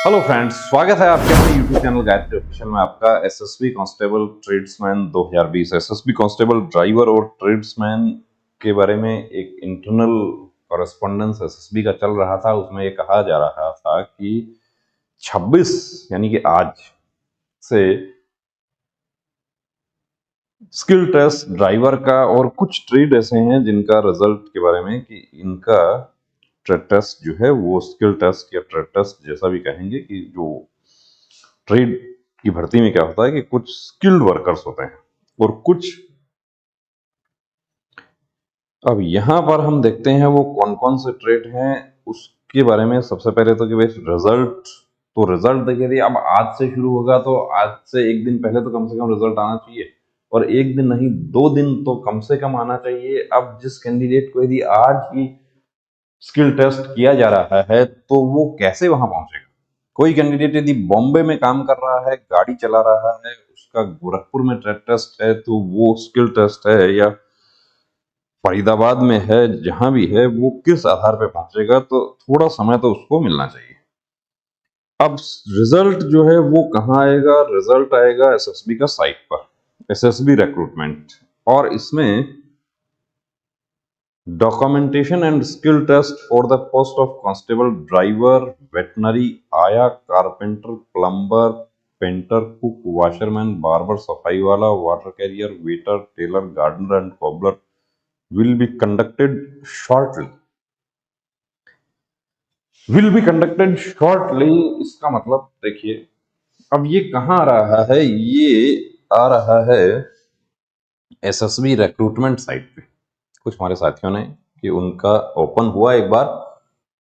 Hello friends, स्वागत है आपके अपने यूट्यूब चैनल गायत्री ऑफिशियल में। आपका SSB constable tradesman 2020 SSB constable driver और ट्रेड्समैन के बारे में एक इंटरनल कॉरेस्पॉन्डेंस एसएसबी का चल रहा था। उसमें ये कहा जा रहा था कि 26 यानी कि आज से स्किल टेस्ट ड्राइवर का और कुछ ट्रेड ऐसे हैं जिनका रिजल्ट के बारे में कि इनका ट्रेड टेस्ट जो है वो स्किल टेस्ट या ट्रेड टेस्ट जैसा भी कहेंगे, कि जो ट्रेड की भर्ती में क्या होता है कि कुछ स्किल्ड वर्कर्स होते हैं और कुछ, अब यहां पर हम देखते हैं वो कौन कौन से ट्रेड हैं उसके बारे में। सबसे पहले तो कि भाई रिजल्ट देखिए, यदि अब आज से शुरू होगा तो आज से एक दिन पहले तो कम से कम रिजल्ट आना चाहिए, और एक दिन नहीं 2 दिन तो कम से कम आना चाहिए। अब जिस कैंडिडेट को यदि आज ही स्किल टेस्ट किया जा रहा है तो वो कैसे वहां पहुंचेगा? कोई कैंडिडेट यदि बॉम्बे में काम कर रहा है, गाड़ी चला रहा है, उसका गोरखपुर में ट्रेड टेस्ट है, तो वो स्किल टेस्ट है, या फरीदाबाद में है, जहां भी है, वो किस आधार पे पहुंचेगा? तो थोड़ा समय तो उसको मिलना चाहिए। अब रिजल्ट जो है वो कहाँ आएगा? रिजल्ट आएगा एसएसबी का साइट पर, एसएसबी रिक्रूटमेंट, और इसमें documentation and skill test for the post of constable driver, veterinary, आया, carpenter, plumber, painter, cook, washerman, barber, safai wala, water carrier, waiter, tailor, gardener and cobbler will be conducted shortly। इसका मतलब देखिए, अब ये कहाँ आ रहा है? ये आ रहा है एसएसबी रिक्रूटमेंट साइट पे। कुछ हमारे साथियों ने कि उनका ओपन हुआ एक बार,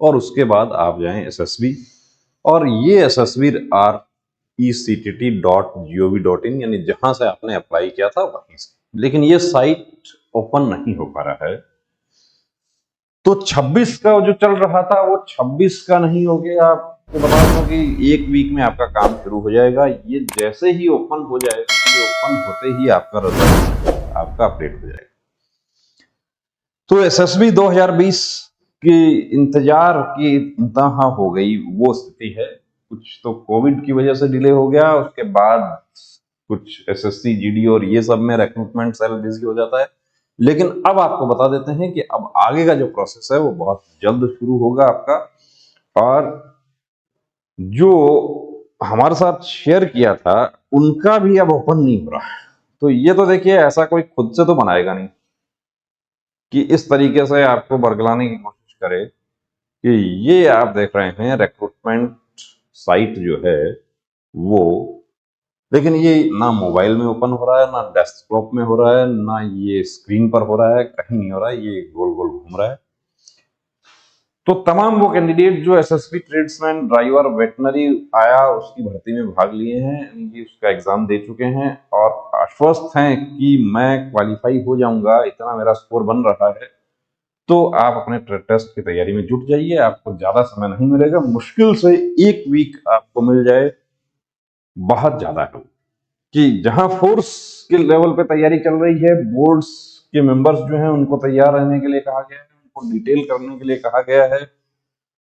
और उसके बाद आप जाएं एसएसबी, और ये ssbrect.gov.in यानी जहां से आपने अप्लाई किया था वहीं से, लेकिन ये साइट ओपन नहीं हो पा रहा है। तो 26 का जो चल रहा था वो 26 का नहीं हो गया। आपको बता दूं कि एक वीक में आपका काम शुरू हो जाएगा। ये जैसे ही ओपन हो जाएगा, ये ओपन होते ही आपका रिजल्ट आपका अपडेट हो जाएगा। तो एसएसबी 2020 की इंतजार की इंतहा हो गई, वो स्थिति है। कुछ तो कोविड की वजह से डिले हो गया, उसके बाद कुछ एसएससी, जीडी और ये सब में रिक्रूटमेंट सेल बिजी हो जाता है। लेकिन अब आपको बता देते हैं कि अब आगे का जो प्रोसेस है वो बहुत जल्द शुरू होगा आपका, और जो हमारे साथ शेयर किया था उनका भी अब ओपन नहीं हो रहा है। तो ये तो देखिए, ऐसा कोई खुद से तो बनाएगा नहीं कि इस तरीके से आपको बरगलाने की कोशिश करे कि ये आप देख रहे हैं रिक्रूटमेंट साइट जो है वो, लेकिन ये ना मोबाइल में ओपन हो रहा है, ना डेस्कटॉप में हो रहा है, ना ये स्क्रीन पर हो रहा है, कहीं नहीं हो रहा है, ये गोल गोल घूम रहा है। तो तमाम वो कैंडिडेट जो एसएसबी ट्रेड्समैन ड्राइवर वेटनरी आया उसकी भर्ती में भाग लिए हैं, यानी उसका एग्जाम दे चुके हैं और आश्वस्त हैं कि मैं क्वालिफाई हो जाऊंगा, इतना मेरा स्कोर बन रहा है, तो आप अपने ट्रेड टेस्ट की तैयारी में जुट जाइए। आपको ज्यादा समय नहीं मिलेगा, मुश्किल से 1 वीक आपको मिल जाए, बहुत ज्यादा है। कि जहां फोर्स के लेवल पे तैयारी चल रही है, बोर्ड्स के मेंबर्स जो हैं उनको तैयार रहने के लिए कहा गया है, उनको डिटेल करने के लिए कहा गया है,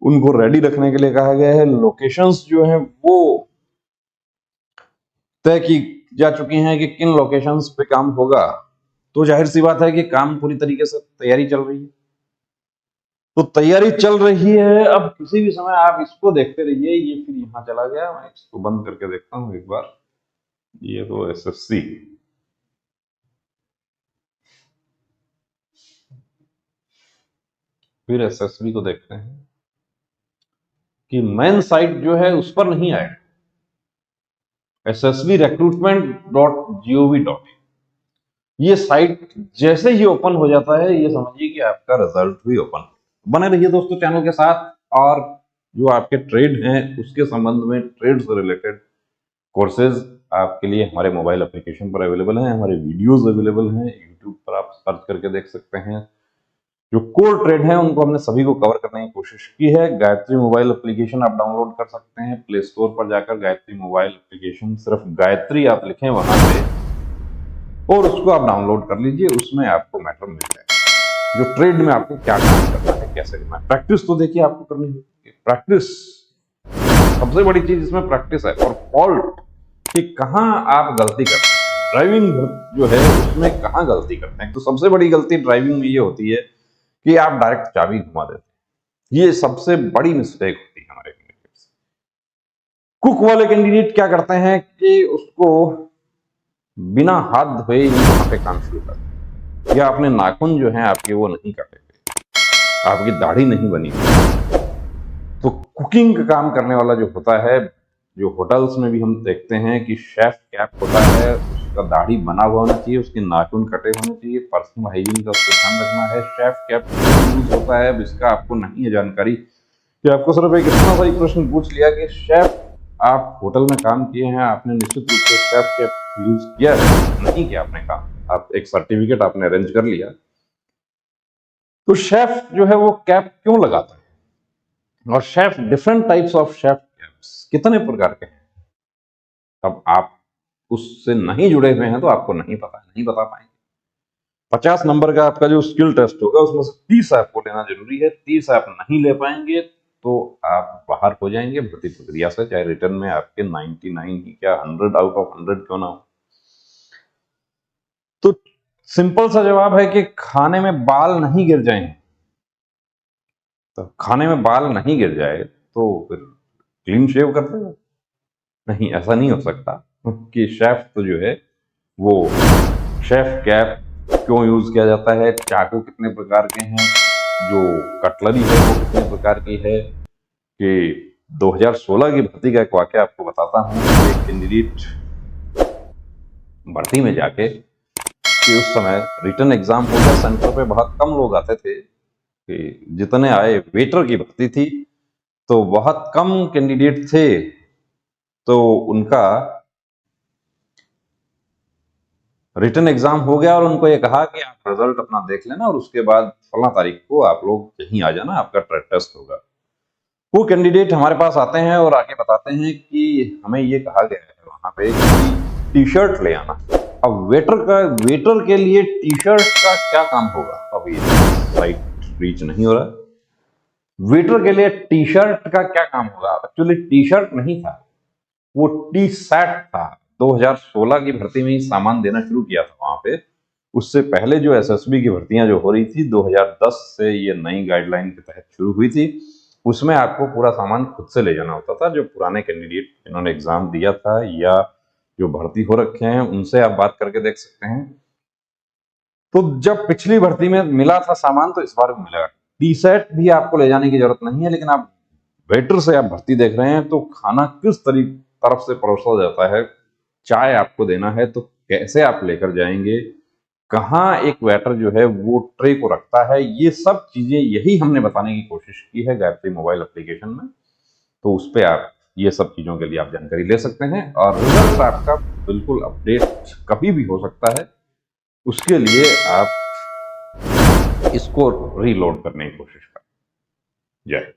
उनको रेडी रखने के लिए कहा गया है। लोकेशंस जो हैं वो तय की जा चुकी हैं कि किन लोकेशंस पे काम होगा। तो जाहिर सी बात है कि काम पूरी तरीके से तैयारी चल रही है। तो तैयारी चल रही है, अब किसी भी समय आप इसको देखते रहिए। ये फिर यहाँ चला गया, मैं इसको बंद करके देखता हूँ एक बार। ये तो एसएससी, फिर एसएसबी को देखते हैं कि मेन साइट जो है उस पर नहीं आएगा, ssbrecruitment.gov.in। ये साइट जैसे ही ओपन हो जाता है, ये समझिए कि आपका रिजल्ट भी ओपन। बने रहिए दोस्तों चैनल के साथ, और जो आपके ट्रेड हैं उसके संबंध में, ट्रेड से रिलेटेड कोर्सेज आपके लिए हमारे मोबाइल एप्लीकेशन पर अवेलेबल हैं, हमारे वीडियोस अवेलेबल हैं, यूट्यूब पर आप सर्च करके देख सकते हैं। जो कोर ट्रेड है उनको हमने सभी को कवर करने की कोशिश की है। गायत्री मोबाइल एप्लीकेशन आप डाउनलोड कर सकते हैं, प्ले स्टोर पर जाकर गायत्री मोबाइल एप्लीकेशन, सिर्फ गायत्री आप लिखें वहां पे, और उसको आप डाउनलोड कर लीजिए। उसमें आपको मैटर मिल जाएगा जो ट्रेड में आपको क्या काम करना है, कैसे करना है। प्रैक्टिस तो देखिए आपको करनी होगी, प्रैक्टिस सबसे बड़ी चीज इसमें प्रैक्टिस है और फॉल्ट, कि कहाँ आप गलती करते हैं। ड्राइविंग जो है उसमें कहाँ गलती करते हैं, तो सबसे बड़ी गलती ड्राइविंग में ये होती है कि आप डायरेक्ट चाबी घुमा देते हैं। ये सबसे बड़ी मिस्टेक होती है हमारे कैंडिडेट्स। कुक वाले कैंडिडेट क्या करते हैं कि उसको बिना हाथ धोए ही वहां पे काम शुरू करते हैं, या अपने नाखून जो है आपके वो नहीं काटे हुए, आपकी दाढ़ी नहीं बनी हुई। तो कुकिंग का काम करने वाला जो होता है, जो होटल्स में भी हम देखते हैं कि शेफ कैप होता है, उसका दाढ़ी बना हुआ होना चाहिए, उसके नाखून कटे होने चाहिए, पर्सनल हाइजीन का उसको ध्यान रखना है। शेफ कैप यूज होता है जिसका आपको नहीं है जानकारी, कि आपको सिर्फ एक इतना सा ही प्रश्न पूछ लिया कि शेफ आप होटल में काम किए हैं, आपने निश्चित रूप से शेफ कैप यूज किया है, नहीं किया आपने काम, आप एक सर्टिफिकेट आपने अरेंज कर लिया, तो शेफ जो है वो कैप क्यों लगाता है? और chef, different types of chef caps कितने प्रकार के हैं, अब आप उससे नहीं जुड़े हुए हैं तो आपको नहीं पता, नहीं बता पाएंगे। 50 नंबर का आपका जो स्किल टेस्ट होगा उसमें से 30 आपको लेना जरूरी है। 30 आप नहीं ले पाएंगे तो आप बाहर हो जाएंगे भर्ती प्रक्रिया से, चाहे रिटर्न में आपके 99 ही क्या 100 आउट ऑफ 100 क्यों ना हो। तो सिंपल सा जवाब है कि खाने में बाल नहीं गिर जाएं। तो खाने में बाल नहीं गिर जाए तो फिर क्लीन शेव करते हो? नहीं, ऐसा नहीं हो सकता, कि शेफ तो जो है वो शेफ कैप क्यों यूज किया जाता है, चाकू कितने प्रकार के हैं, जो कटलरी है वो कितने प्रकार की है। कि 2016 की भर्ती का एक वाकया आपको बताता हूँ। एक कैंडिडेट भर्ती में जाके, कि उस समय रिटर्न एग्जाम हो गया, सेंटर पे बहुत कम लोग आते थे, कि जितने आए, वेटर की भर्ती थी तो बहुत कम कैंडिडेट थे, तो उनका रिटर्न एग्जाम हो गया और उनको ये कहा कि आप रिजल्ट अपना देख लेना और उसके बाद 16 तारीख को आप लोग यहीं आ जाना, आपका ट्रेड टेस्ट होगा। वो कैंडिडेट हमारे पास आते हैं और आके बताते हैं कि हमें ये कहा गया है वहां पे कि टी शर्ट ले आना। अब वेटर के लिए टी शर्ट का क्या काम होगा, अब ये साइट रीच नहीं हो रहा। वेटर के लिए टी शर्ट का क्या काम होगा? एक्चुअली टी शर्ट नहीं था, वो टी शर्ट था। 2016 की भर्ती में ही सामान देना शुरू किया था वहां पे। उससे पहले जो एसएसबी की भर्तियां जो हो रही थी 2010 से, ये नई गाइडलाइन के तहत शुरू हुई थी, उसमें आपको पूरा सामान खुद से ले जाना होता था। जो पुराने कैंडिडेट जिन्होंने एग्जाम दिया था या जो भर्ती हो रखे हैं उनसे आप बात करके देख सकते हैं। तो जब पिछली भर्ती में मिला था सामान तो इस बार भी मिलेगा। टी शर्ट भी आपको ले जाने की जरूरत नहीं है, लेकिन आप वेटर से आप भर्ती देख रहे हैं तो खाना किस तरफ से परोसा जाता है, चाय आपको देना है तो कैसे आप लेकर जाएंगे, कहाँ एक वेटर जो है वो ट्रे को रखता है, ये सब चीजें यही हमने बताने की कोशिश की है गायत्री मोबाइल एप्लीकेशन में। तो उस पर आप ये सब चीजों के लिए आप जानकारी ले सकते हैं और रिजल्ट आपका बिल्कुल अपडेट कभी भी हो सकता है। उसके लिए आप इसको रीलोड करने की कोशिश करें। जय।